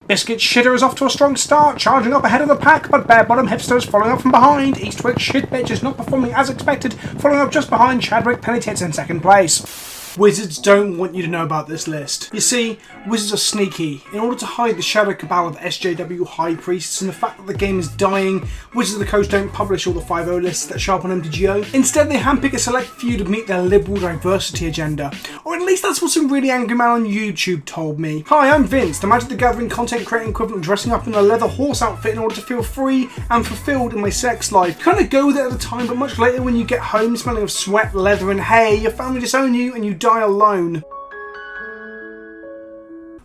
Biscuit Shitter is off to a strong start, charging up ahead of the pack, but Bare Bottom Hipster is following up from behind. Eastwick Shitbitch is not performing as expected, following up just behind Chadwick Pennytits in second place. Wizards don't want you to know about this list. You see, Wizards are sneaky. In order to hide the shadow cabal of SJW High Priests and the fact that the game is dying, Wizards of the Coast don't publish all the 5.0 lists that show up on MTG. Instead, they handpick a select few to meet their liberal diversity agenda. Or at least that's what some really angry man on YouTube told me. Hi, I'm Vince, the Magic the Gathering content creating equivalent, dressing up in a leather horse outfit in order to feel free and fulfilled in my sex life. Kind of go with it at the time, but much later when you get home smelling of sweat, leather and hay, your family disown you and you die alone.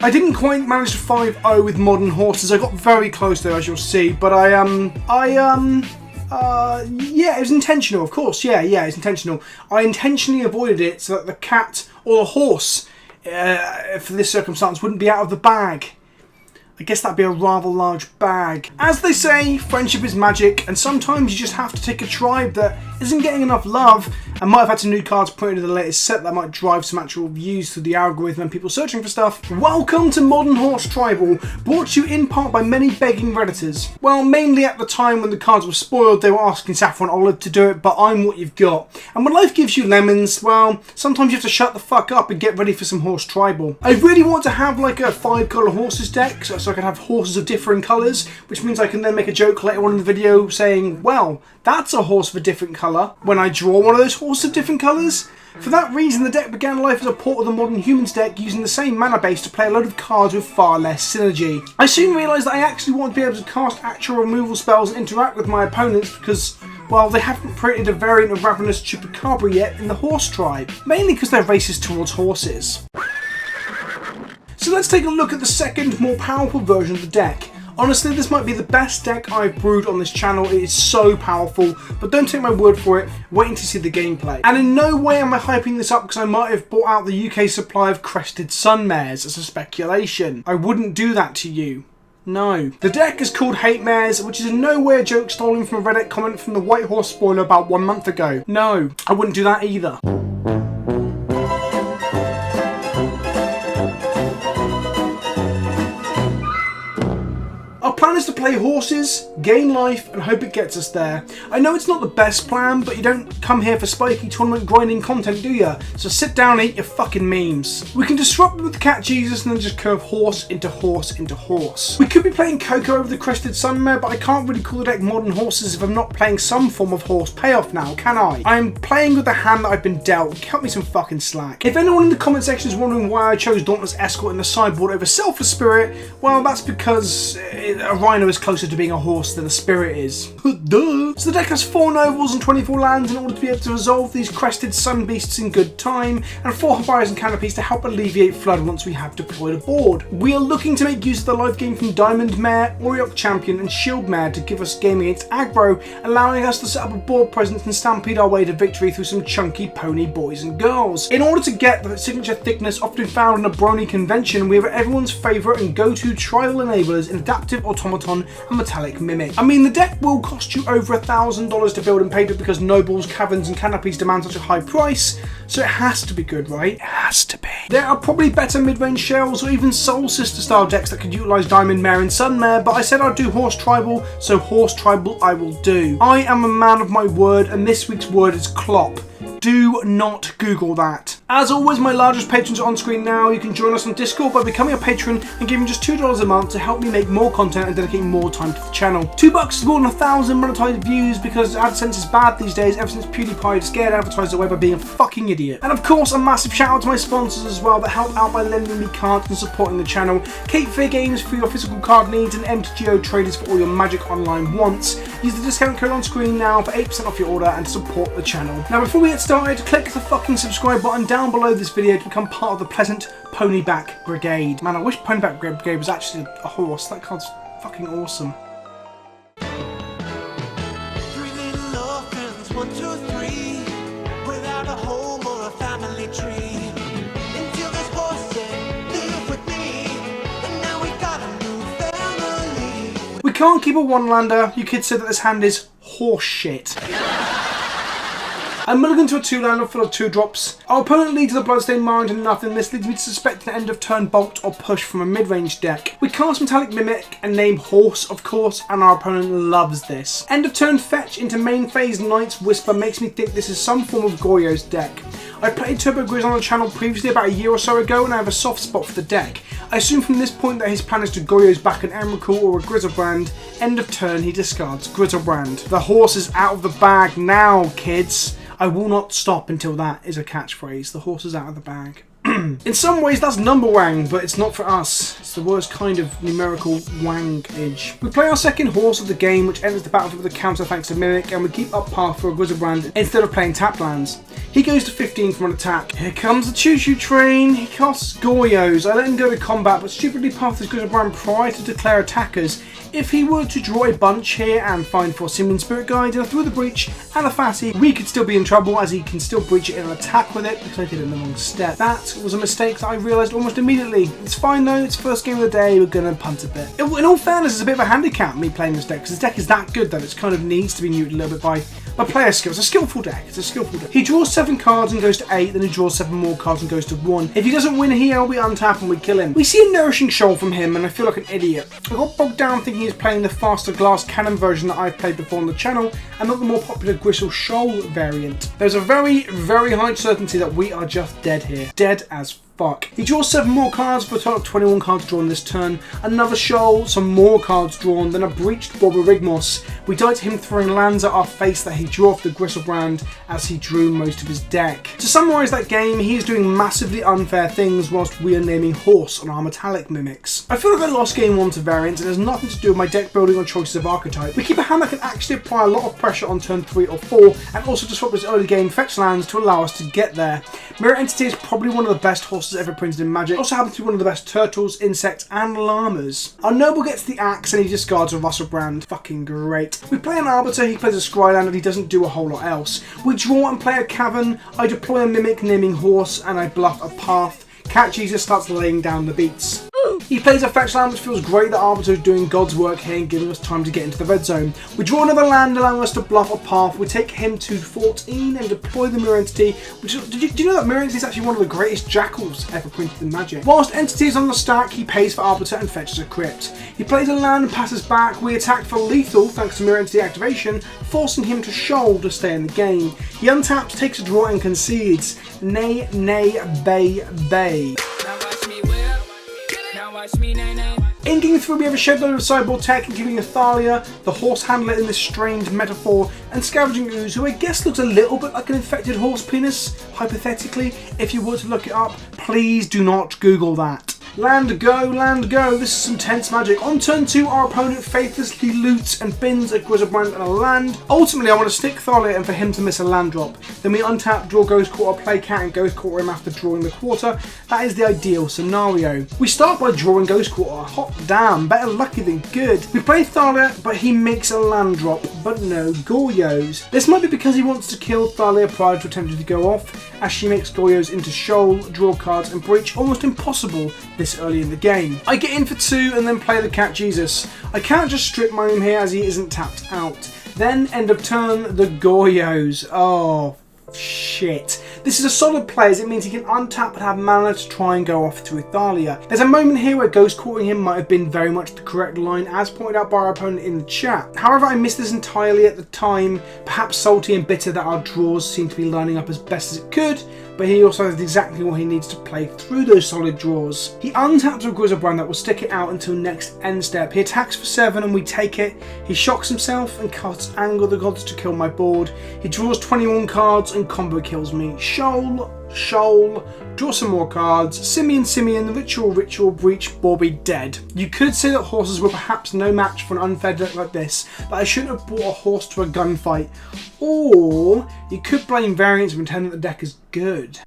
I didn't quite manage to 5-0 with modern horses. I got very close there, as you'll see, but yeah, it was intentional, of course. Yeah, it's intentional. I intentionally avoided it so that the cat or the horse, for this circumstance, wouldn't be out of the bag. I guess that'd be a rather large bag. As they say, friendship is magic, and sometimes you just have to take a tribe that isn't getting enough love and might have had some new cards put into the latest set that might drive some actual views through the algorithm and people searching for stuff. Welcome to Modern Horse Tribal, brought to you in part by many begging Redditors. Well, mainly at the time when the cards were spoiled, they were asking Saffron Olive to do it, but I'm what you've got. And when life gives you lemons, well, sometimes you have to shut the fuck up and get ready for some Horse Tribal. I really want to have like a 5-colour horses deck, so I can have horses of differing colours, which means I can then make a joke later on in the video saying, well, that's a horse of a different colour, when I draw one of those horses of different colours. For that reason, the deck began life as a port of the Modern Humans deck using the same mana base to play a load of cards with far less synergy. I soon realised that I actually wanted to be able to cast actual removal spells and interact with my opponents because, well, they haven't created a variant of Ravenous Chupacabra yet in the Horse tribe, mainly because they're racist towards horses. So let's take a look at the second, more powerful version of the deck. Honestly, this might be the best deck I've brewed on this channel. It is so powerful, but don't take my word for it, wait until you see the gameplay. And in no way am I hyping this up because I might have bought out the UK supply of Crested Sun Mares as a speculation. I wouldn't do that to you. No. The deck is called Hate Mares, which is in no way a joke stolen from a Reddit comment from the White Horse spoiler about 1 month ago. No, I wouldn't do that either. Our plan is to play horses, gain life, and hope it gets us there. I know it's not the best plan, but you don't come here for spiky tournament grinding content, do ya? So sit down and eat your fucking memes. We can disrupt with Cat Jesus and then just curve horse into horse into horse. We could be playing Coco over the Crested Sun Mare, but I can't really call the deck Modern Horses if I'm not playing some form of horse payoff now, can I? I am playing with the hand that I've been dealt. Cut me some fucking slack. If anyone in the comment section is wondering why I chose Dauntless Escort in the sideboard over Selfless Spirit, well, that's because a rhino is closer to being a horse than a spirit is. Duh! So the deck has 4 nobles and 24 lands in order to be able to resolve these Crested Sun Beasts in good time, and 4 Horizon Canopies to help alleviate flood once we have deployed a board. We are looking to make use of the life gain from Diamond Mare, Oriok Champion and Shield Mare to give us game against aggro, allowing us to set up a board presence and stampede our way to victory through some chunky pony boys and girls. In order to get the signature thickness often found in a Brony convention, we have everyone's favourite and go-to tribal enablers in Adaptive Automaton and Metallic Mimic. I mean, the deck will cost you over $1,000 to build and paper because nobles, caverns and canopies demand such a high price, so it has to be good, right? It has to be. There are probably better mid-range shells or even Soul Sister style decks that could utilise Diamond Mare and Sun Mare, but I said I'd do Horse Tribal, so Horse Tribal I will do. I am a man of my word, and this week's word is clop. Do not Google that. As always, my largest patrons are on screen now. You can join us on Discord by becoming a patron and giving just $2 a month to help me make more content and dedicate more time to the channel. $2 is more than 1,000 monetized views because AdSense is bad these days ever since PewDiePie scared advertisers away by being a fucking idiot. And of course, a massive shout out to my sponsors as well that help out by lending me cards and supporting the channel. Cape Fear Games for your physical card needs and MTGO Traders for all your Magic Online wants. Use the discount code on screen now for 8% off your order and support the channel. Now before we get started, click the fucking subscribe button down below this video to become part of the Pleasant Ponyback Brigade. Man, I wish Ponyback Brigade was actually a horse. That card's fucking awesome. 3 little orphans, 1, 2, 3, without a home or a family tree. Until this horse said, live with me, and now we got a new family. We can't keep a one-lander. You kids said that this hand is horse shit. I'm mulligan to a 2-lander full of 2-drops. Our opponent leads the Bloodstained Mind and nothing. This leads me to suspect an end of turn bolt or push from a mid-range deck. We cast Metallic Mimic and name Horse, of course, and our opponent loves this. End of turn fetch into main phase Knight's Whisper makes me think this is some form of Goryo's deck. I played Turbo Grizz on the channel previously about a year or so ago and I have a soft spot for the deck. I assume from this point that his plan is to Goryo's back an Emrakul or a Grizzlebrand. End of turn he discards Grizzlebrand. The horse is out of the bag now, kids. I will not stop until that is a catchphrase. The horse is out of the bag. In some ways that's number wang, but it's not for us. It's the worst kind of numerical wang-age. We play our second horse of the game, which enters the battlefield with a counter thanks to Mimic, and we keep up path for a Grizzlebrand instead of playing tap lands. He goes to 15 from an attack. Here comes the choo-choo train. He casts Goryos. I let him go to combat, but stupidly path his Grizzlebrand prior to declare attackers. If he were to draw a bunch here and find 4 Simian Spirit Guides and through the breach and a Fatty, we could still be in trouble as he can still breach it in an attack with it because I did it in the wrong step. That was a mistake that I realised almost immediately. It's fine though, it's first game of the day, we're going to punt a bit. In all fairness, it's a bit of a handicap me playing this deck because this deck is that good that it kind of needs to be neutered a little bit by player skill. It's a skillful deck. It's a skillful deck. He draws 7 cards and goes to 8, then he draws 7 more cards and goes to 1. If he doesn't win here, we untap and we kill him. We see a Nourishing Shoal from him and I feel like an idiot. I got bogged down thinking he was playing the faster glass cannon version that I've played before on the channel and not the more popular Gristle Shoal variant. There's a very, very high certainty that we are just dead here. Dead as fuck. He draws 7 more cards for a total of 21 cards drawn this turn. Another Shoal, some more cards drawn, then a breached Borborygmos. We die to him throwing lands at our face that he drew off the Grizzlebrand as he drew most of his deck. To summarise that game, he is doing massively unfair things whilst we are naming Horse on our Metallic Mimics. I feel like I lost game 1 to variants and it has nothing to do with my deck building or choices of archetype. We keep a hand that can actually apply a lot of pressure on turn 3 or 4 and also to swap his early game fetch lands to allow us to get there. Mirror Entity is probably one of the best horses ever printed in Magic. Also happens to be one of the best turtles, insects and llamas. Our noble gets the axe and he discards a Russellbrand. Fucking great. We play an Arbiter, he plays a Scryland and he doesn't do a whole lot else. We draw and play a Cavern, I deploy a Mimic naming Horse and I bluff a Path. Cat Jesus starts laying down the beats. He plays a fetch land, which feels great that Arbiter is doing God's work here and giving us time to get into the red zone. We draw another land, allowing us to bluff a Path. We take him to 14 and deploy the Mirror Entity. Which, do you know that Mirror Entity is actually one of the greatest jackals ever printed in Magic? Whilst Entity is on the stack, he pays for Arbiter and fetches a Crypt. He plays a land and passes back. We attack for lethal thanks to Mirror Entity activation, forcing him to shoal to stay in the game. He untaps, takes a draw and concedes. Nay, nay, bay, bay. Inking through, we have a shed load of sideboard tech, including Athalia, the horse handler in this strange metaphor, and Scavenging Ooze, who I guess looks a little bit like an infected horse penis, hypothetically. If you were to look it up, please do not Google that. Land go, this is some tense Magic. On turn 2, our opponent faithlessly loots and bins a Grizzlebrand and a land. Ultimately, I want to stick Thalia in for him to miss a land drop. Then we untap, draw Ghost Quarter, play Cat and Ghost Quarter him after drawing the quarter. That is the ideal scenario. We start by drawing Ghost Quarter. Hot damn, better lucky than good. We play Thalia, but he makes a land drop, but no Goryos. This might be because he wants to kill Thalia prior to attempting to go off, as she makes Goryos into Shoal, draw cards and breach almost impossible this early in the game. I get in for 2 and then play the Cat Jesus. I can't just strip mine here as he isn't tapped out. Then end of turn, the Goryos. Oh shit. This is a solid play as it means he can untap and have mana to try and go off to Athalia. There's a moment here where Ghost Quartering him might have been very much the correct line as pointed out by our opponent in the chat. However, I missed this entirely at the time, perhaps salty and bitter that our draws seem to be lining up as best as it could, but he also has exactly what he needs to play through those solid draws. He untaps a Grizzlebrand that will stick it out until next end step. He attacks for 7 and we take it. He shocks himself and casts Anger of the Gods to kill my board. He draws 21 cards and combo kills me. Shoal, Shoal, draw some more cards. Simian, Ritual, Breach, Borby, dead. You could say that horses were perhaps no match for an unfair deck like this, that I shouldn't have brought a horse to a gunfight. Or you could blame variants and pretend that the deck is good.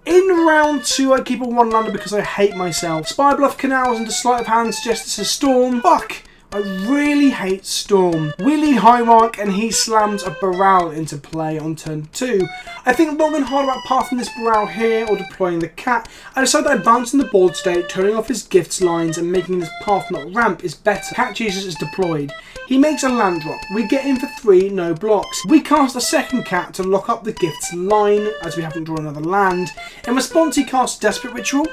In round 2, I keep a 1-lander because I hate myself. Spy Bluff Canals into Sleight of Hand suggests this is Storm. Fuck! I really hate Storm. We lead High Mark and he slams a Baral into play on turn 2. I think long and hard about pathing this Baral here or deploying the cat. I decide that advancing the board state, turning off his gifts lines and making this path not ramp is better. Cat Jesus is deployed. He makes a land drop. We get in for 3, no blocks. We cast a second cat to lock up the gifts line as we haven't drawn another land. In response he casts Desperate Ritual,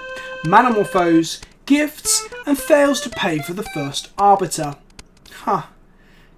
Manamorphose, Gifts, and fails to pay for the first Arbiter. Huh.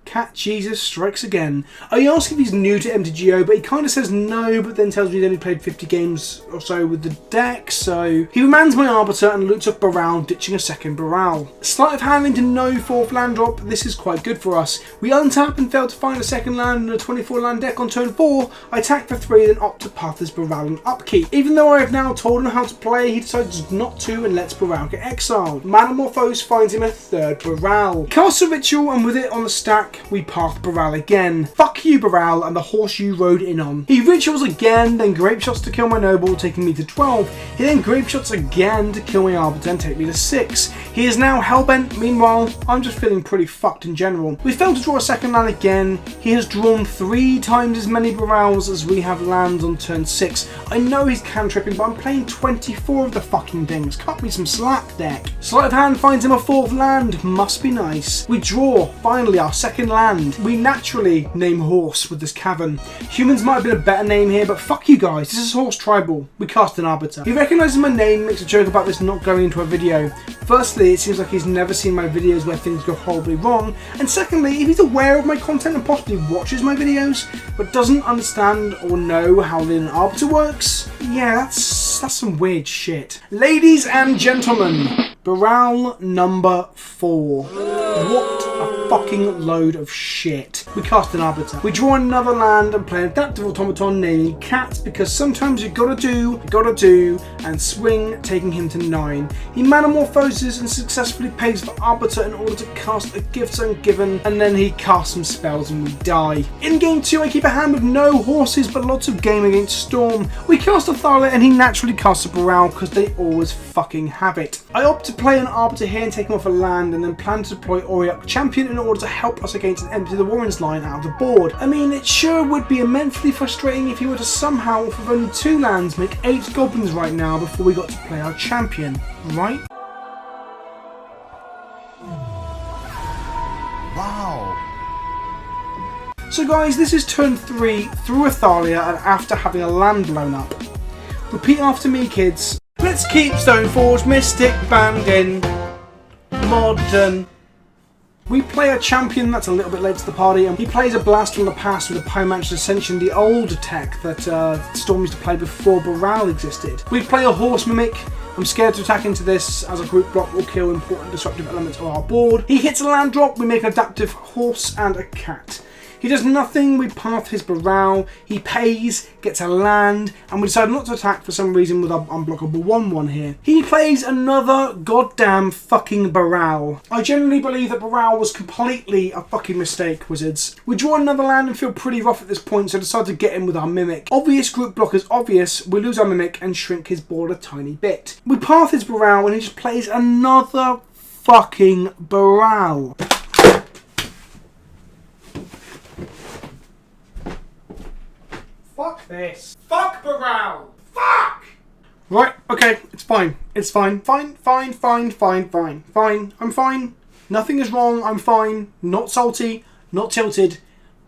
Cat Jesus strikes again. I ask if he's new to MTGO, but he kind of says no, but then tells me he's only played 50 games or so with the deck, so... He remands my Arbiter and loots up Baral, ditching a second Baral. Sleight of hand into no 4th land drop, this is quite good for us. We untap and fail to find a second land in a 24 land deck on turn 4. I attack for 3, then opt to path this Baral and upkeep. Even though I have now told him how to play, he decides not to and lets Baral get exiled. Manamorphose finds him a 3rd Baral. Cast a Ritual and with it on the stack, we path Baral again. Fuck you Baral and the horse you rode in on. He rituals again, then grape shots to kill my noble, taking me to 12. He then grape shots again to kill my arbiter and take me to 6. He is now hellbent. Meanwhile, I'm just feeling pretty fucked in general. We failed to draw a second land again. He has drawn 3 times as many Barals as we have lands on turn 6. I know he's cantripping, but I'm playing 24 of the fucking things. Cut me some slack, deck. Sleight of hand finds him a 4th land. Must be nice. We draw, finally, our second land. We naturally name horse with this cavern. Humans might have been a better name here, but fuck you guys, this is horse tribal. We cast an arbiter. He recognises my name, makes a joke about this not going into a video. Firstly, it seems like he's never seen my videos where things go horribly wrong, and secondly, if he's aware of my content and possibly watches my videos, but doesn't understand or know how an arbiter works, yeah, that's some weird shit. Ladies and gentlemen, Baral number 4. What a fucking load of shit. We cast an arbiter. We draw another land and play an adaptive automaton naming cat because sometimes you gotta do, and swing, taking him to 9. He manamorphoses and successfully pays for arbiter in order to cast a gift ungiven, and then he casts some spells and we die. In game 2 I keep a hand with no horses but lots of game against Storm. We cast a Trawler and he naturally casts a Baral because they always fucking have it. I opt to play an arbiter here and take him off a land and then plan to deploy Auriok Champion in order to help us against an Empty the Warrens line out of the board. I mean, it sure would be immensely frustrating if he were to somehow, off of only 2 lands, make 8 goblins right now before we got to play our champion, right? Wow. So guys, this is turn 3 through a Thalia and after having a land blown up. Repeat after me, kids. Let's keep Stoneforge Mystic banned in modern. We play a champion that's a little bit late to the party, and he plays a blast from the past with a Pymancer's Ascension, the old tech that Storm used to play before Baral existed. We play a horse mimic. I'm scared to attack into this as a group block will kill important disruptive elements of our board. He hits a land drop, we make an adaptive horse and a cat. He does nothing, we path his Baral, he pays, gets a land, and we decide not to attack for some reason with our unblockable 1/1 here. He plays another goddamn fucking Baral. I generally believe that Baral was completely a fucking mistake, wizards. We draw another land and feel pretty rough at this point, so decide to get in with our Mimic. Obvious group block is obvious, we lose our Mimic and shrink his board a tiny bit. We path his Baral and he just plays another fucking Baral. Fuck this. Fuck Baral. Fuck! Right, okay, it's fine. It's fine. Fine. I'm fine. Nothing is wrong, I'm fine. Not salty, not tilted.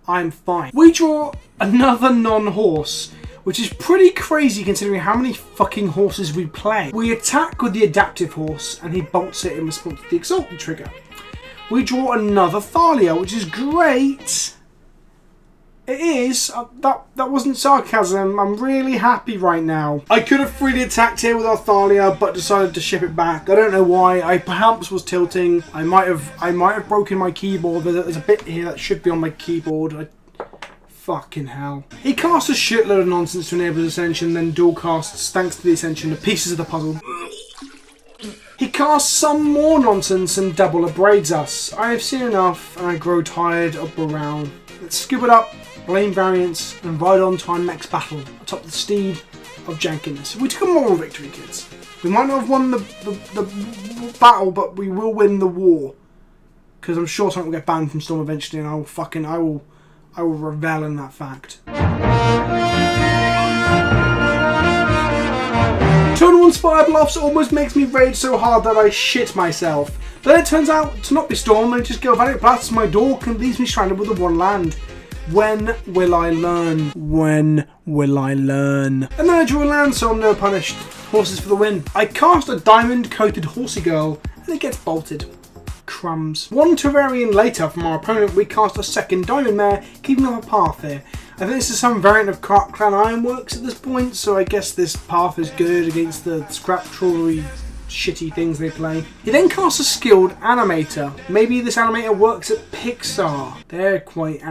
I'm fine. We draw another non-horse, which is pretty crazy considering how many fucking horses we play. We attack with the adaptive horse and he bolts it in response to the exalted trigger. We draw another Thalia, which is great. It is. That wasn't sarcasm. I'm really happy right now. I could have freely attacked here with our Thalia, but decided to ship it back. I don't know why. I perhaps was tilting. I might have broken my keyboard. There's a bit here that should be on my keyboard. Fucking hell. He casts a shitload of nonsense to enable his Ascension, then dual casts, thanks to the Ascension, the pieces of the puzzle. He casts some more nonsense and double abrades us. I have seen enough and I grow tired of Baral. Let's scoop it up, blame variance, and ride on to our next battle atop the steed of jankiness. We took a moral victory, kids. We might not have won the battle, but we will win the war. because I'm sure something will get banned from Storm eventually, and I will revel in that fact. Turn 1 Spire Bluffs almost makes me rage so hard that I shit myself. But then it turns out to not be Storm, and just Galvanic Blasts my Dork and leaves me stranded with the 1 land. When will I learn? When will I learn? And then I drew a land, so I'm no punished. Horses for the win. I cast a diamond-coated horsey girl, and it gets bolted. Crumbs. 1 Terrarian later from our opponent, we cast a second diamond mare, keeping up a path here. I think this is some variant of Clan Ironworks at this point, so I guess this path is good against the scrap trawlery shitty things they play. He then casts a skilled animator. Maybe this animator works at Pixar. They're quite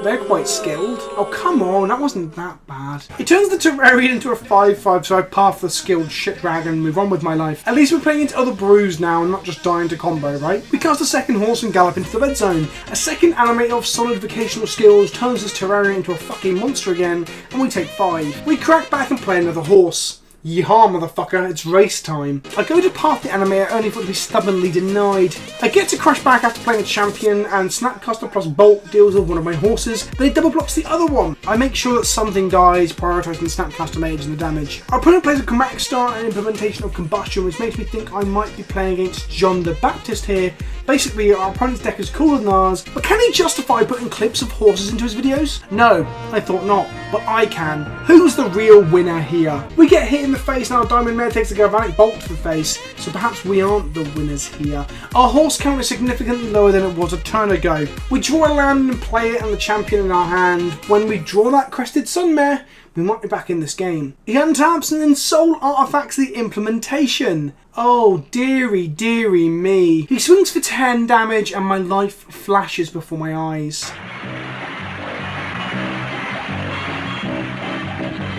They're quite skilled. Oh, come on, that wasn't that bad. He turns the Terrarian into a 5/5, so I path the skilled shit dragon and move on with my life. At least we're playing into other brews now and not just dying to combo, right? We cast a second horse and gallop into the red zone. A second animator of solid vocational skills turns this Terrarian into a fucking monster again, and we take 5. We crack back and play another horse. Yeehaw, motherfucker, it's race time. I go to path the animator only for it to be stubbornly denied. I get to crash back after playing a champion, and Snapcaster plus Bolt deals with one of my horses, but it double blocks the other one. I make sure that something dies, prioritising Snapcaster mage and the damage. Our opponent plays a chromatic start and implementation of combustion, which makes me think I might be playing against John the Baptist here. Basically, our opponent's deck is cooler than ours, but can he justify putting clips of horses into his videos? No, I thought not, but I can. Who's the real winner here? We get hit in the face and our diamond mare takes a galvanic bolt to the face, so perhaps we aren't the winners here. Our horse count is significantly lower than it was a turn ago. We draw a land and play it and the champion in our hand. When we draw that crested sun mare, we might be back in this game. He untaps and then soul artifacts the implementation. Oh, dearie, dearie me. He swings for 10 damage and my life flashes before my eyes.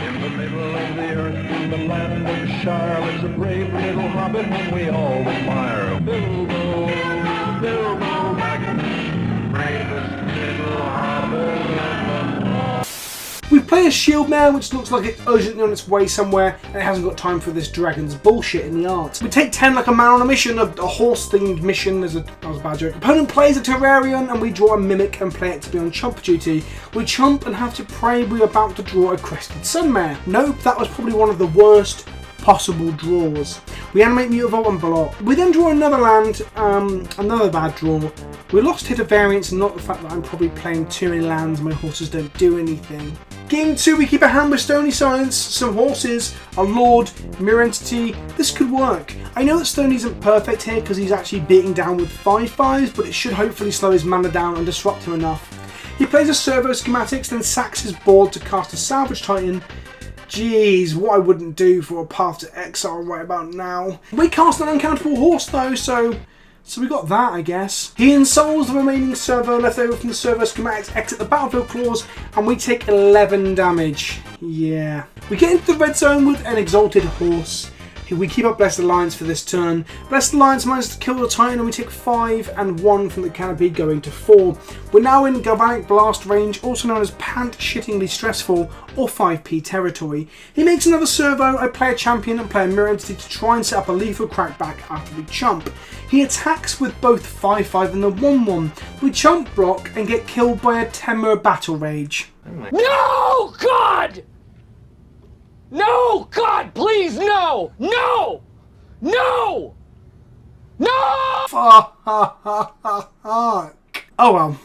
In the middle of the earth, in the land of Shire, lives a brave little hobbit whom we all admire. Bilbo, Bilbo Baggins, bravest little hobbit of them all. We play a shield mare which looks like it's urgently on its way somewhere and it hasn't got time for this dragon's bullshit in the art. We take 10 like a man on a mission, a horse themed mission. That was a bad joke. Opponent plays a Terrarian and we draw a mimic and play it to be on chump duty. We chump and have to pray we're about to draw a crested sun mare. Nope, that was probably one of the worst possible draws. We animate Mutavault and block. We then draw another land, another bad draw. We lost hit of variance and not the fact that I'm probably playing too many lands and my horses don't do anything. Game 2, we keep a hand with Stony Science, some horses, a Lord, Mirror Entity. This could work. I know that Stony isn't perfect here because he's actually beating down with 5/5s, but it should hopefully slow his mana down and disrupt him enough. He plays a Servo Schematics, then sacks his board to cast a Salvage Titan. Jeez, what I wouldn't do for a Path to Exile right about now. We cast an uncountable horse though, so we got that, I guess. He ensouls the remaining servo left over from the servo schematics, exit the battlefield clause, and we take 11 damage. Yeah. We get into the red zone with an exalted horse. We keep up Blessed Alliance for this turn. Blessed Alliance manages to kill the Titan and we take 5 and 1 from the canopy going to 4. We're now in Galvanic Blast range, also known as pant-shittingly stressful or 5p territory. He makes another servo, I play a champion and play a mirror entity to try and set up a lethal crackback after we chump. He attacks with both 5/5 and the 1/1. We chump block and get killed by a Temur Battle Rage. No, God! No, God, please, no! No! No! No! Fuck. Oh well.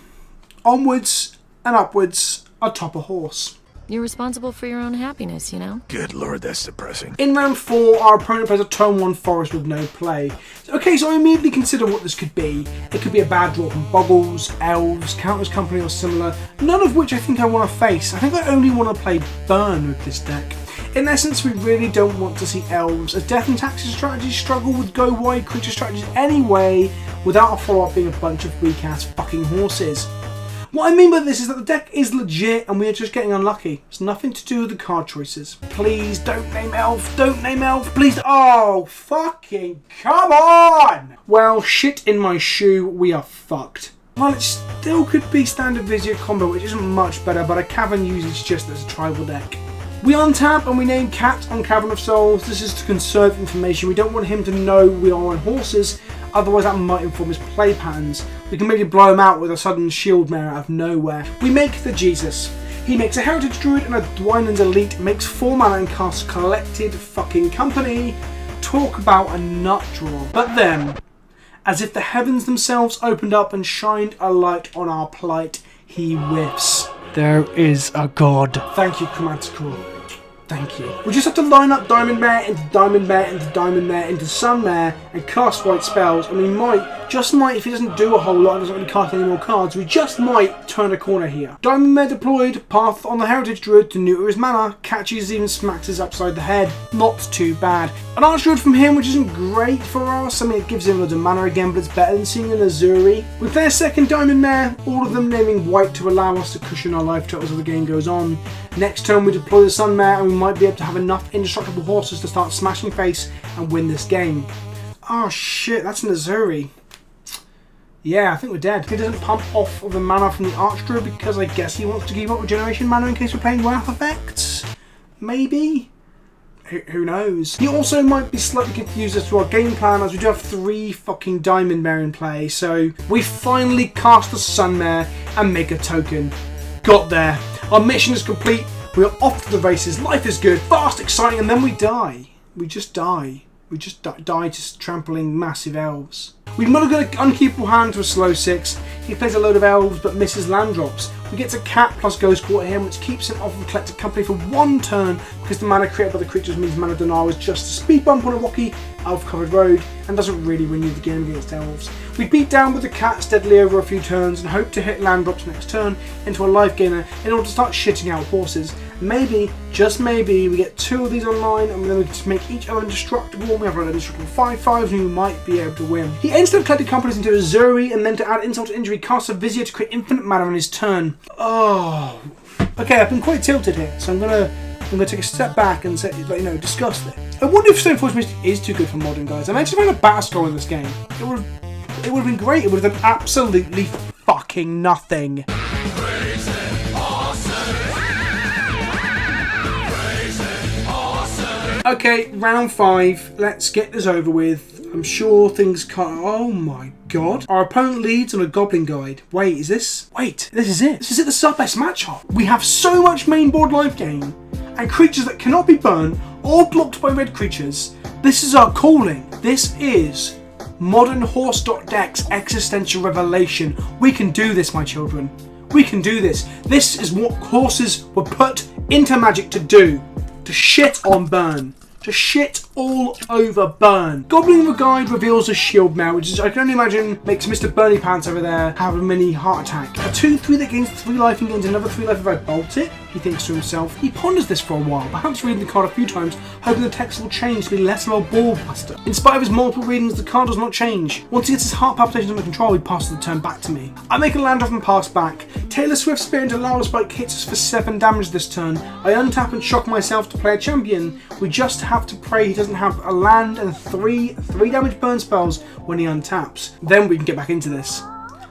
Onwards and upwards atop a horse. You're responsible for your own happiness, you know? Good lord, that's depressing. In round 4, our opponent plays a turn 1 forest with no play. Okay, so I immediately consider what this could be. It could be a bad draw from Boggles, Elves, Counter's Company or similar, none of which I think I want to face. I think I only want to play Burn with this deck. In essence, we really don't want to see Elves, as Death and Taxes strategies struggle with go wide creature strategies anyway, without a follow-up being a bunch of weak-ass fucking horses. What I mean by this is that the deck is legit and we are just getting unlucky. It's nothing to do with the card choices. Please don't name Elf, don't name Elf, please. Oh, fucking come on! Well, shit in my shoe, we are fucked. Well, it still could be standard Vizier combo, which isn't much better, but a Cavern usage just as a tribal deck. We untap and we name Cat on Cavern of Souls. This is to conserve information. We don't want him to know we are on horses, otherwise that might inform his play patterns. We can maybe blow him out with a sudden shield mare out of nowhere. We make the Jesus. He makes a Heritage Druid and a Dwynen's Elite, makes 4 mana and casts Collected fucking Company. Talk about a nut draw. But then, as if the heavens themselves opened up and shined a light on our plight, he whiffs. There is a god. Thank you, Chromaticor. Thank you. We just have to line up Diamond Mare into Diamond Mare into Diamond Mare into Sun Mare and cast white spells. And we might, just might, if he doesn't do a whole lot and doesn't really cast any more cards, we just might turn a corner here. Diamond Mare deployed, Path on the Heritage Druid to neuter his mana, catches, even smacks us upside the head. Not too bad. An Archdruid from him, which isn't great for us. I mean, it gives him loads of mana again, but it's better than seeing an Azuri. We play a second Diamond Mare, all of them naming white to allow us to cushion our life totals as the game goes on. Next turn we deploy the Sun Mare and we might be able to have enough indestructible horses to start smashing face and win this game. Oh shit, that's an Azuri. Yeah, I think we're dead. He doesn't pump off of the mana from the Archdruid because I guess he wants to keep up regeneration mana in case we're playing Wrath effects? Maybe? Who knows? He also might be slightly confused as to our game plan, as we do have 3 fucking Diamond Mare in play. So we finally cast the Sun Mare and make a token. Got there. Our mission is complete. We are off to the races. Life is good, fast, exciting, and then we die. We just die. We just die just trampling massive elves. We mulligan an unkeepable hand to a slow 6. He plays a load of elves but misses land drops. We get a Cat plus Ghost Quarter him, which keeps him off of Collected Company for 1 turn because the mana created by the creatures means Mana Dinar is just a speed bump on a rocky, elf-covered road and doesn't really win you the game against elves. We beat down with the Cat steadily over a few turns and hope to hit land drops next turn into a life gainer in order to start shitting out horses. Maybe, just maybe, we get 2 of these online and then we can make each other indestructible. We have an indestructible 5/5 and we might be able to win. He instantly collected companies into Azuri and then to add insult to injury casts a Vizier to create infinite mana on his turn. Oh, okay, I've been quite tilted here, so I'm gonna take a step back and say, discuss this. I wonder if Stoneforge Mystics is too good for modern, guys. I'm actually running a battle score in this game. It would have been great. It would have done absolutely fucking nothing. Okay, round 5. Let's get this over with. I'm sure things can't. Oh my god. Our opponent leads on a Goblin Guide. Wait, is this? Wait, this is it. This is it, the sub-best matchup. We have so much main board life gain and creatures that cannot be burned or blocked by red creatures. This is our calling. This is Modern Horse.Deck's existential revelation. We can do this, my children. We can do this. This is what horses were put into Magic to do. To shit on burn. To shit all over burn. Goblin of a Guide reveals a shield mare, which is, I can only imagine, makes Mr. Bernie Pants over there have a mini heart attack. A 2/3 that gains 3 life and gains another 3 life if I bolt it, he thinks to himself. He ponders this for a while, perhaps reading the card a few times, hoping the text will change to be less of a ball buster. In spite of his multiple readings, the card does not change. Once he gets his heart palpitations under control, he passes the turn back to me. I make a land off and pass back. Taylor Swift Spear into Lava Spike hits us for 7 damage this turn. I untap and shock myself to play a champion. We just have to pray he doesn't have a land and 3 damage burn spells when he untaps. Then we can get back into this.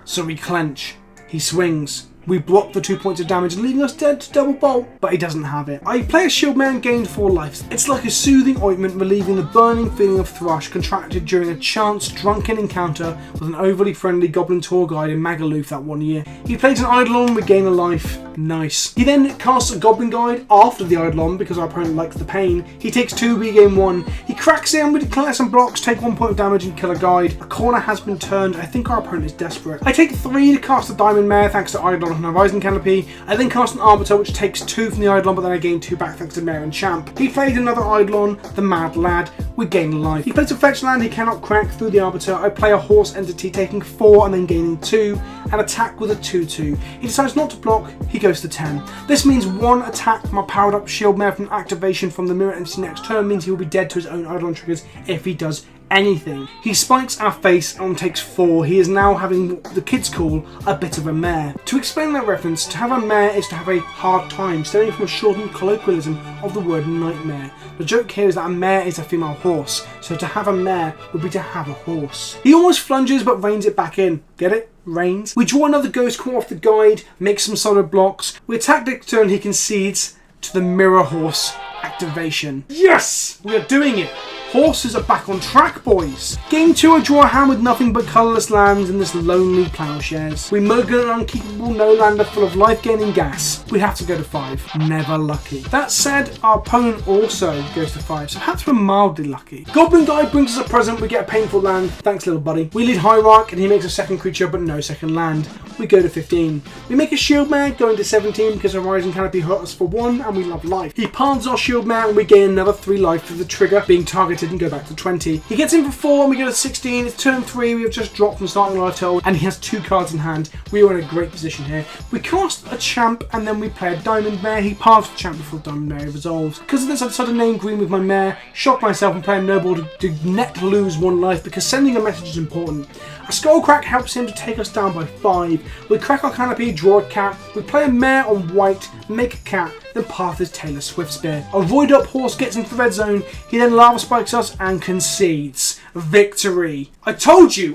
So we clench. He swings. We block the 2 points of damage, leaving us dead to double bolt, but he doesn't have it. I play a shield man, gained 4 lives. It's like a soothing ointment, relieving the burning feeling of thrush contracted during a chance drunken encounter with an overly friendly goblin tour guide in Magaluf that 1 year. He plays an Eidolon, we gain a life. Nice. He then casts a Goblin Guide after the Eidolon because our opponent likes the pain. He takes 2, we gain 1. He cracks in, we declare some blocks, take 1 point of damage and kill a guide. A corner has been turned. I think our opponent is desperate. I take 3 to cast the Diamond Mare thanks to Eidolon and Horizon Canopy. I then cast an Arbiter which takes 2 from the Eidolon, but then I gain 2 back thanks to Mare and Champ. He played another Eidolon, the Mad Lad. We gain life. He plays a fetch land he cannot crack through the Arbiter. I play a horse entity taking 4 and then gaining 2 and attack with a 2/2. He decides not to block. He goes to 10. This means 1 attack from a powered up shield mare from activation from the mirror entity next turn means he will be dead to his own Eidolon triggers if he does anything. He spikes our face and takes 4. He is now having what the kids call a bit of a mare. To explain that reference, to have a mare is to have a hard time, stemming from a shortened colloquialism of the word nightmare. The joke here is that a mare is a female horse, so to have a mare would be to have a horse. He almost flunges but reins it back in. Get it? Reins. We draw another Ghost Core off the guide, make some solid blocks. We attack next turn, he concedes. to the mirror horse activation. Yes! We are doing it! Horses are back on track, boys. Game 2, I draw a hand with nothing but colourless lands and this lonely plowshares. We mulligan an unkeepable no-lander full of life-gaining gas. We have to go to 5. Never lucky. That said, our opponent also goes to 5, so perhaps we're mildly lucky. Goblin Guy brings us a present. We get a painful land. Thanks, little buddy. We lead Hierarch, and he makes a second creature, but no second land. We go to 15. We make a Shield Mare, going to 17 because our Rising Canopy hurt us for 1, and we love life. He palms our Shield Mare, and we gain another 3 life for the trigger being targeted and go back to 20. He gets in for 4 and we go to 16. It's turn 3. We have just dropped from starting life total and he has 2 cards in hand. We are in a great position here. We cast a champ and then we play a Diamond Mare. He palms the champ before Diamond Mare resolves. Because of this, I decided to name green with my mare, shock myself and play a noble to net lose 1 life because sending a message is important. A Skullcrack helps him to take us down by 5. We crack our canopy, draw a cat. We play a mare on white, make a cat, then path his Taylor Swift Spear. A Void Up horse gets into the red zone. He then lava spikes us and concedes. Victory. I told you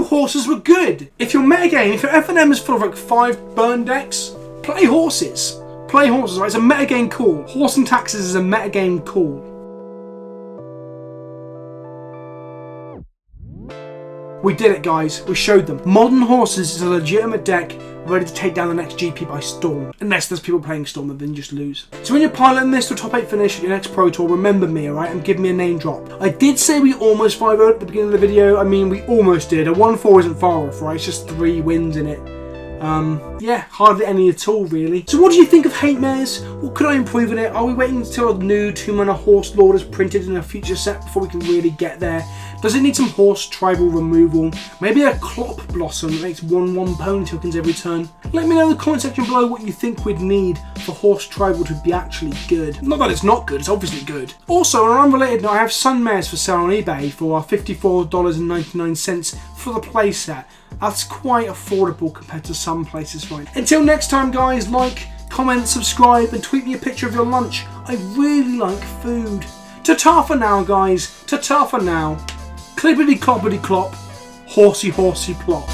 horses were good. If your metagame, if your FNM is full of like 5 burn decks, play horses. Play horses, right? It's a metagame call. Horse and Taxes is a metagame call. We did it, guys. We showed them. Modern Horses is a legitimate deck ready to take down the next GP by storm. Unless there's people playing Storm and then just lose. So when you're piloting this to a top 8 finish at your next Pro Tour, remember me, alright? And give me a name drop. I did say we almost 5-0'd at the beginning of the video. I mean, we almost did. A 1-4 isn't far off, right? It's just 3 wins in it. Yeah, hardly any at all, really. So what do you think of Hate Mares? What could I improve in it? Are we waiting until a new 2-mana Horse Lord is printed in a future set before we can really get there? Does it need some horse tribal removal? Maybe a Clop Blossom that makes 1/1 pony tokens every turn? Let me know in the comment section below what you think we'd need for horse tribal to be actually good. Not that it's not good, it's obviously good. Also, on an unrelated note, I have Sun Mares for sale on eBay for $54.99 for the playset. That's quite affordable compared to some places right now. Until next time, guys, like, comment, subscribe, and tweet me a picture of your lunch. I really like food. Ta-ta for now, guys. Ta-ta for now. Clippity cloppity clop. Horsey horsey plop.